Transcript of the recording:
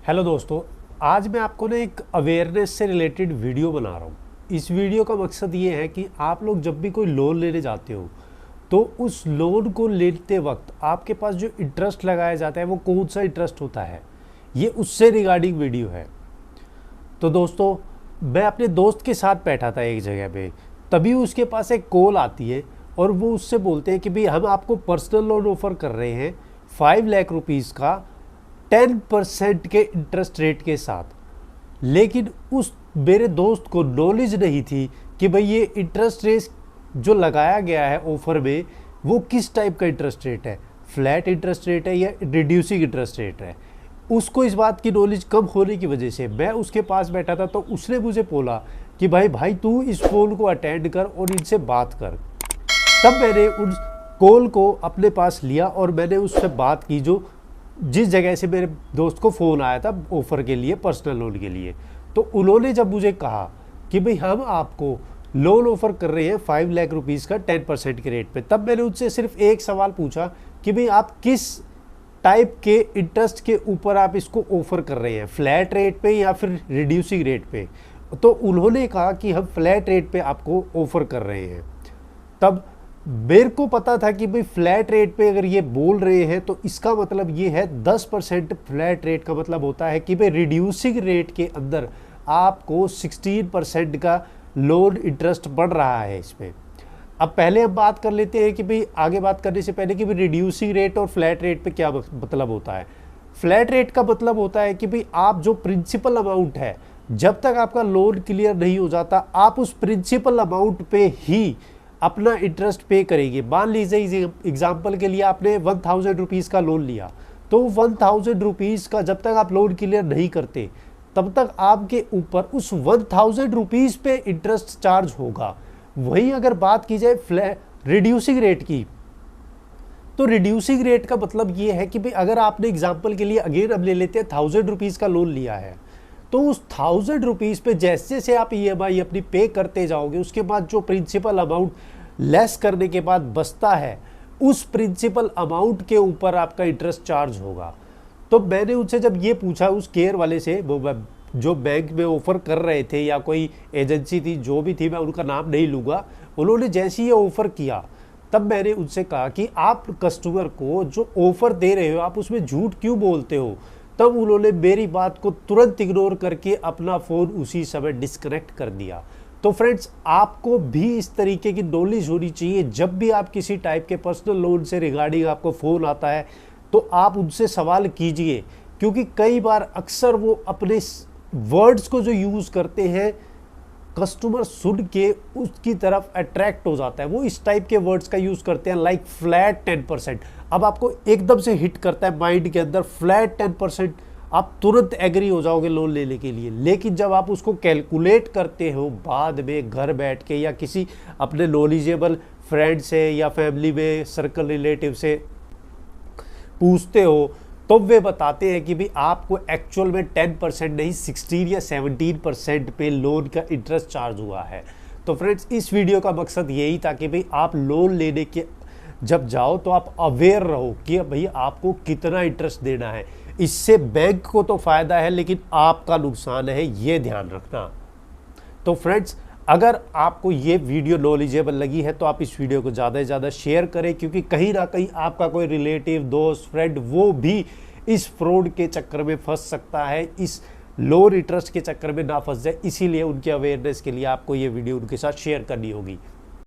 Hello दोस्तों। आज मैं आपको ना एक अवेयरनेस से रिलेटेड वीडियो बना रहा हूँ। इस वीडियो का मकसद ये है कि आप लोग जब भी कोई लोन लेने जाते हो तो उस लोन को लेते वक्त आपके पास जो इंटरेस्ट लगाया जाता है वो कौन सा इंटरेस्ट होता है, ये उससे रिगार्डिंग वीडियो है। तो दोस्तों, मैं अपने दोस्त के साथ बैठा था एक जगह पे, तभी उसके पास एक कॉल आती है और वो उससे बोलते हैं कि भाई हम आपको पर्सनल लोन ऑफ़र कर रहे हैं 5 लाख रुपीज़ का 10% के इंटरेस्ट रेट के साथ। लेकिन उस मेरे दोस्त को नॉलेज नहीं थी कि भाई ये इंटरेस्ट रेट जो लगाया गया है ऑफर में वो किस टाइप का इंटरेस्ट रेट है, फ्लैट इंटरेस्ट रेट है या रिड्यूसिंग इंटरेस्ट रेट है। उसको इस बात की नॉलेज कम होने की वजह से मैं उसके पास बैठा था, तो उसने मुझे बोला कि भाई तू इस फोन को अटेंड कर और इनसे बात कर। तब मैंने उस कॉल को अपने पास लिया और मैंने उससे बात की जो जिस जगह से मेरे दोस्त को फ़ोन आया था ऑफ़र के लिए, पर्सनल लोन के लिए। तो उन्होंने जब मुझे कहा कि भाई हम आपको लोन ऑफ़र कर रहे हैं 5 लाख रुपीज़ का 10% के रेट पे, तब मैंने उनसे सिर्फ एक सवाल पूछा कि भाई आप किस टाइप के इंटरेस्ट के ऊपर आप इसको ऑफ़र कर रहे हैं, फ्लैट रेट पे या फिर रिड्यूसिंग रेट पे। तो उन्होंने कहा कि हम फ्लैट रेट पे आपको ऑफ़र कर रहे हैं। तब मेरे को पता था कि भाई फ्लैट रेट पे अगर ये बोल रहे हैं तो इसका मतलब ये है 10% फ्लैट रेट का मतलब होता है कि भाई रिड्यूसिंग रेट के अंदर आपको 16% का लोन इंटरेस्ट बढ़ रहा है इसमें। अब पहले हम बात कर लेते हैं कि भाई आगे बात करने से पहले कि भाई रिड्यूसिंग रेट और फ्लैट रेट पे क्या मतलब होता है। फ्लैट रेट का मतलब होता है कि भाई आप जो प्रिंसिपल अमाउंट है, जब तक आपका लोन क्लियर नहीं हो जाता आप उस प्रिंसिपल अमाउंट पे ही अपना इंटरेस्ट पे करेंगे। मान लीजिए एग्जाम्पल के लिए आपने 1000 रुपीज़ का लोन लिया, तो 1000 रुपीज़ का जब तक आप लोन क्लियर नहीं करते तब तक आपके ऊपर उस 1000 रुपीज़ पे इंटरेस्ट चार्ज होगा। वहीं अगर बात की जाए रिड्यूसिंग रेट की, तो रिड्यूसिंग रेट का मतलब ये है कि भाई अगर आपने एग्जाम्पल के लिए अगेन हम ले लेते हैं 1000 रुपीज़ का लोन लिया है, तो उस 1000 रुपीज़ पे जैसे जैसे आप EMI अपनी पे करते जाओगे उसके बाद जो प्रिंसिपल अमाउंट लेस करने के बाद बचता है उस प्रिंसिपल अमाउंट के ऊपर आपका इंटरेस्ट चार्ज होगा। तो मैंने उनसे जब ये पूछा उस केयर वाले से, वो जो बैंक में ऑफ़र कर रहे थे या कोई एजेंसी थी जो भी थी, मैं उनका नाम नहीं लूँगा, उन्होंने जैसे ही ये ऑफ़र किया तब मैंने उनसे कहा कि आप कस्टमर को जो ऑफ़र दे रहे हो आप उसमें झूठ क्यों बोलते हो। तब उन्होंने मेरी बात को तुरंत इग्नोर करके अपना फ़ोन उसी समय डिस्कनेक्ट कर दिया। तो फ्रेंड्स, आपको भी इस तरीके की नॉलेज होनी चाहिए। जब भी आप किसी टाइप के पर्सनल लोन से रिगार्डिंग आपको फ़ोन आता है तो आप उनसे सवाल कीजिए, क्योंकि कई बार अक्सर वो अपने वर्ड्स को जो यूज़ करते हैं कस्टमर सुन के उसकी तरफ अट्रैक्ट हो जाता है। वो इस टाइप के वर्ड्स का यूज़ करते हैं लाइक फ्लैट 10%। अब आपको एकदम से हिट करता है माइंड के अंदर फ्लैट 10%, आप तुरंत एग्री हो जाओगे लोन लेने के लिए। लेकिन जब आप उसको कैलकुलेट करते हो बाद में घर बैठ के या किसी अपने नॉलेजेबल फ्रेंड से या फैमिली में सर्कल रिलेटिव से पूछते हो, तो वे बताते हैं कि भाई आपको एक्चुअल में 10% नहीं 16 या 17% पे लोन का इंटरेस्ट चार्ज हुआ है। तो फ्रेंड्स, इस वीडियो का मकसद यही था कि भाई आप लोन लेने के जब जाओ तो आप अवेयर रहो कि भाई आपको कितना इंटरेस्ट देना है। इससे बैंक को तो फ़ायदा है लेकिन आपका नुकसान है, ये ध्यान रखना। तो फ्रेंड्स, अगर आपको ये वीडियो नॉलेजेबल लगी है तो आप इस वीडियो को ज़्यादा से ज़्यादा शेयर करें, क्योंकि कहीं ना कहीं आपका कोई रिलेटिव, दोस्त, फ्रेंड वो भी इस फ्रॉड के चक्कर में फंस सकता है, इस लोन इंटरेस्ट के चक्कर में ना फंस जाए। इसीलिए उनके अवेयरनेस के लिए आपको ये वीडियो उनके साथ शेयर करनी होगी।